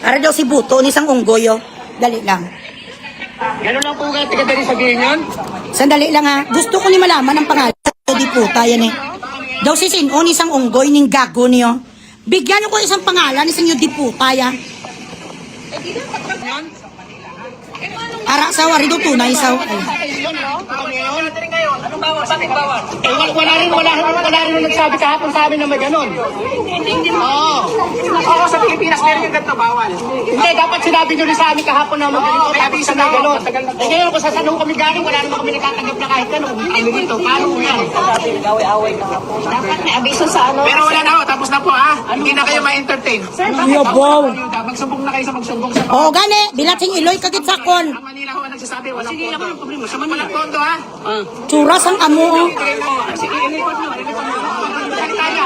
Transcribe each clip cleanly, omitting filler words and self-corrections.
Para daw si Buto, isang unggoy, oh. Dali lang. Gano'n lang po ka, tiga dali sabihin yun? Sandali lang ha. Gusto ko ni malaman ang pangalan. Di puta yan eh. Daw si Sinon, isang unggoy, ning gago niyo. Bigyan niyo ko isang pangalan, isang yung di puta yan. Ara sa wari do tunay sa... Wala rin nagsabi kahapon sa amin na may ganon. Oo. Oo, sa Pilipinas meron yung ganito bawal. Hindi, dapat sinabi nyo rin sa amin kahapon na may ganito. Sabi sa may ganon. Eh ngayon kung saan kami galing, wala naman kami natatanggap na kahit ganon. Ano dito, paano po yan? Dapat may abiso sa ano. Pero wala na ho, tapos na po ha. Hindi na kayo ma-entertain. Yabaw. Magsumbong na kayo sa magsumbong sa Oo, gani. Bilating iloy kagit sakon. Ang Manila ho ang nagsasabi, walang pondo. Sige, problema. Sa Manila. Walang pondo ha. Tsuras ang amo. Oh. Sige, i-record mo.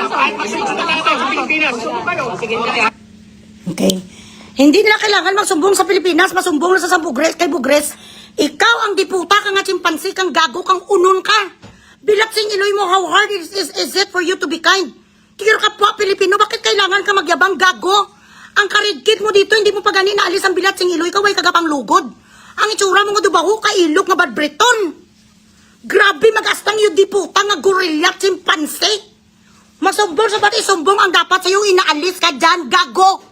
Kahit magsumbong na tayo sa Pilipinas. Sige, Okay. Hindi nila kailangan magsumbong sa Pilipinas, masumbong na sa Bugres, kay Bugres. Ikaw ang diputa ka nga chimpansi, kang gago, kang unon ka. Bilatsing iloy mo, how hard is it for you to be kind? Tigil ka po, Pilipino, bakit kailangan ka magyabang gago? Ang karidkit mo dito, hindi mo pa gani naalis ang bilatsing iloy, kaway kagapang lugod. Ang itsura mo nga dubaho, kailok nga bad Breton. Grabe magastang yung diputa nga gorilla chimpansi. Masumbong sa ba't isumbong ang dapat sa'yo, inaalis ka dyan, gago.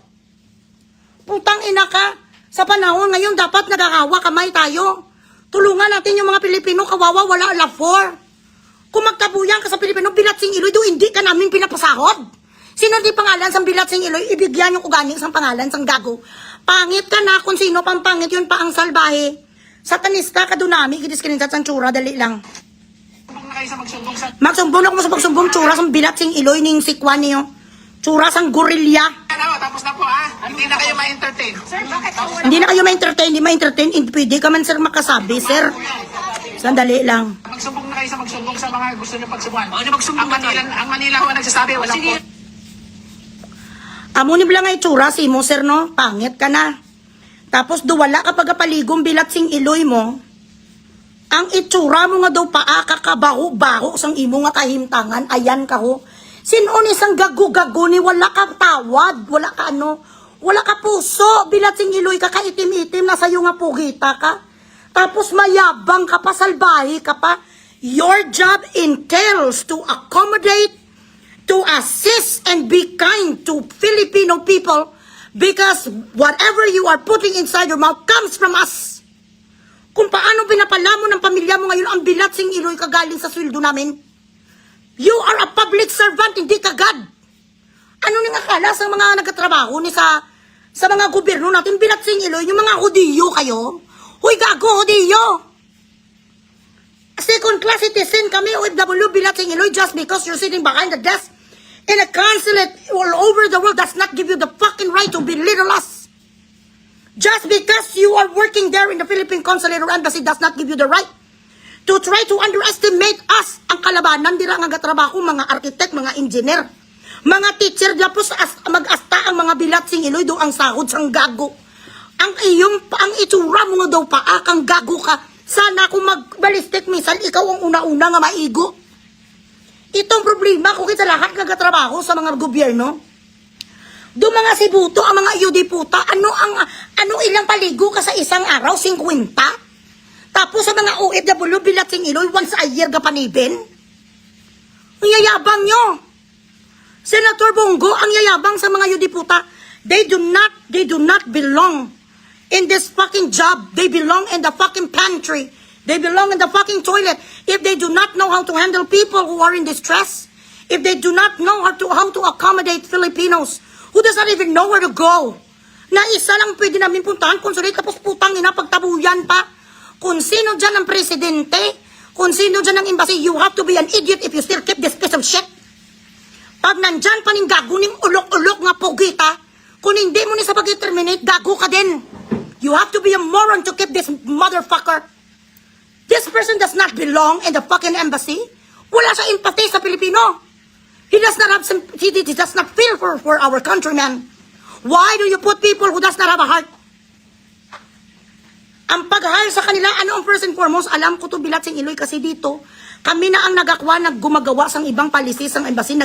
Putang ina ka. Sa panahon ngayon, dapat nagkakawa kamay tayo. Tulungan natin yung mga Pilipino, kawawa, wala alafor. Kung magtabuyan ka sa Pilipino, bilatsing iloy, do hindi ka namin pinapasahod. Sino di pangalan sa bilatsing iloy, ibigyan yung uganing sang pangalan sang gago. Pangit ka na kung sino pang pangit, yun pa ang salbahe. Satanista ka doon namin, kidiskinin sa tsura, dali lang. Magsumbong ako sa magsumbong, tsura sang bilatsing iloy ning sikwan niyo. Tsura sang gorilla. Tapos na po ha. Hindi na kayo ma-entertain. Hindi na kayo ma-entertain, hindi ma-entertain, hindi pwede ka man sir makasabi, sir. Sandali lang. Magsumbong na kayo sa magsumbong sa mga gusto nyo pagsumbong. Ang Manila ho ang nagsasabi, walang po. Amo ni bilang ay tsura si mo, sir, no? Pangit ka na. Tapos duwala kapag paligong bilatsing iloy mo, ang itsura mo nga daw paa kakabaho-baho sang imo nga kahimtangan, ayan ka ho. Sinon isang gago-gago ni wala ka tawad, wala ka ano, wala ka puso, bilatsing iloy ka, kaitim-itim, nasa iyo nga pugita ka. Tapos mayabang ka pa, salbahe ka pa. Your job entails to accommodate, to assist, and be kind to Filipino people because whatever you are putting inside your mouth comes from us. Kung paano pinapala mo ng pamilya mo ngayon ang bilatsing iloy kagaling sa sweldo namin. You are a public servant, hindi ka God. Ano nang akala sa mga nagtatrabaho ni sa mga gobyerno natin, bilatsing iloy, yung mga hudiyo kayo? Huy, gago, hudiyo! Second class citizen kami, OFW, bilatsing iloy, just because you're sitting behind the desk in a consulate all over the world does not give you the fucking right to belittle us. Just because you are working there in the Philippine Consulate or Embassy does not give you the right to try to underestimate us. Ang kalabanan, dira nga trabaho, mga architect, mga engineer, mga teacher, tapos mag-asta ang mga bilatsing iloy, do ang sahod sang gago. Ang itsura mo nga daw paa, kang gago ka. Sana kung mag-ballistic missile, ikaw ang una-una nga maigo. Itong problema, kung kita lahat nagatrabaho sa mga gobyerno, do mga sibuto, ang mga iyudiputa, ano ilang paligo ka sa isang araw, 50? Tapos sa mga OFW, bilatsing iloy, once a year ka panibin? Ang yayabang nyo. Senator Bongo, ang yayabang sa mga iyudiputa, they do not belong in this fucking job. They belong in the fucking pantry. They belong in the fucking toilet. If they do not know how to handle people who are in distress, if they do not know how to accommodate Filipinos who does not even know where to go, na isa lang pwede namin puntahan, consulate, tapos putang ina, pagtabuyan pa. Kung sino dyan ang presidente, kung sino dyan ang embassy, you have to be an idiot if you still keep this piece of shit. Pag nandyan pa ning gago, ning ulok-ulok nga pugita, kung hindi mo ni sa pag-terminate, gago ka din. You have to be a moron to keep this motherfucker. This person does not belong in the fucking embassy. Wala siya empathy sa Pilipino. He does not feel for our countrymen. Why do you put people who does not have a heart? Ang pag-hire sa kanila, ano ang first and foremost, alam ko to bilatsing iloy kasi dito, Kami na ang nagakwa, naggumagawa sang ibang policy sang embassy,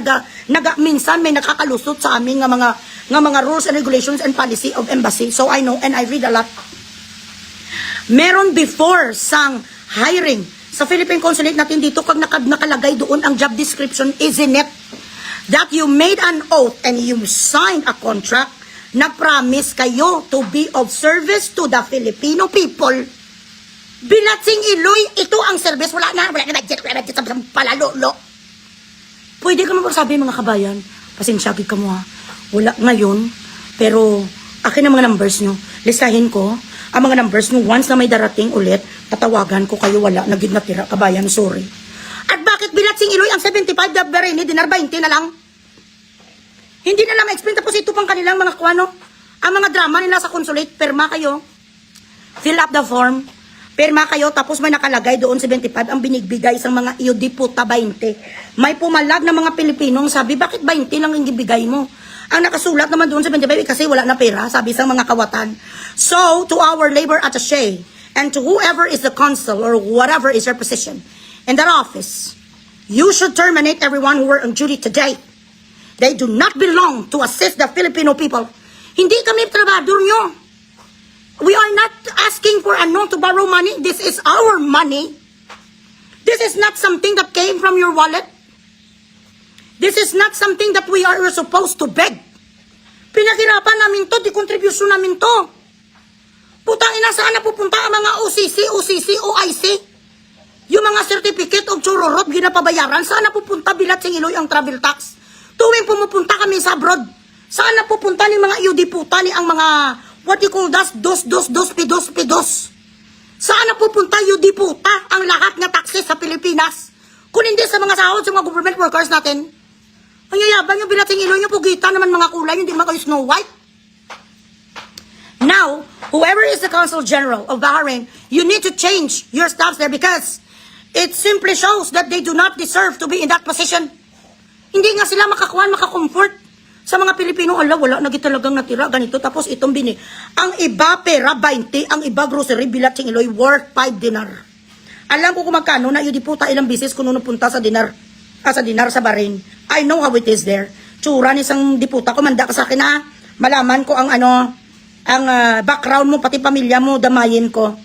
minsan may nakakalusot sa amin nga mga rules and regulations and policy of embassy. So I know and I read a lot. Meron before sang hiring sa Philippine Consulate natin dito, kag nakalagay doon ang job description, isn't it? That you made an oath and you signed a contract, nag-promise kayo to be of service to the Filipino people. Bilatsing Iloy, ito ang service, wala na budget sa palalolo. Pwede ka magsabi mga kabayan, pasensyagid ka mo ha, wala ngayon, pero akin ang mga numbers nyo, listahin ko, ang mga numbers nyo, once na may darating ulit, tatawagan ko kayo, wala, nagid na tira, kabayan, sorry. At bakit Bilatsing Iloy ang 75 na Berini, dinar 20 na lang? Hindi na lang ma-explain, tapos ito pang kanilang mga kuwano, ang mga drama nila sa consulate, perma kayo, fill up the form, perma kayo, tapos may nakalagay doon 75 ang binigbigay sa mga IOD puta 20. May pumalag na mga Pilipinong sabi, bakit 20 lang ang ibigay mo? Ang nakasulat naman doon 75 kasi wala na pera, sabi sa mga kawatan. So, to our labor attaché, and to whoever is the consul or whatever is your position in that office, you should terminate everyone who were on duty today. They do not belong to assist the Filipino people. Hindi kami trabador nyo. We are not asking for to borrow money. This is our money. This is not something that came from your wallet. This is not something that we are supposed to beg. Pinaghirapan namin to, di contribution namin to. Putang ina, saan na pupunta ang mga OCC, OIC? Yung mga certificate of churorot, ginapabayaran, saan na pupunta Bilatsing Iloy ang travel tax? Tuwing pumupunta kami sa abroad, saan na pupunta ni mga IOD puta ni ang mga, what you call das, dos, pidos. Saan na pupunta IOD puta ang lahat ng taxes sa Pilipinas? Kung hindi sa mga sahod sa mga government workers natin. Ang yayabang yung Bilatsing Iloy nyo, pugita naman mga kulay, hindi mga kayo Snow White. Now, whoever is the Consul General of Bahrain, you need to change your staffs there because it simply shows that they do not deserve to be in that position. Hindi nga sila makakomfort sa mga Pilipino. Ala, wala na talagang natira, ganito. Tapos itong ang iba pera, 20, ang iba grocery, Bilatsing Iloy, worth 5 dinar. Alam ko kung magkano na yun, di puta ilang bisis kung punta sa dinar, sa Bahrain. I know how it is there. Tsura ni isang diputa, kumanda ka sa akin ha. Malaman ko ang ang background mo, pati pamilya mo, damayin ko.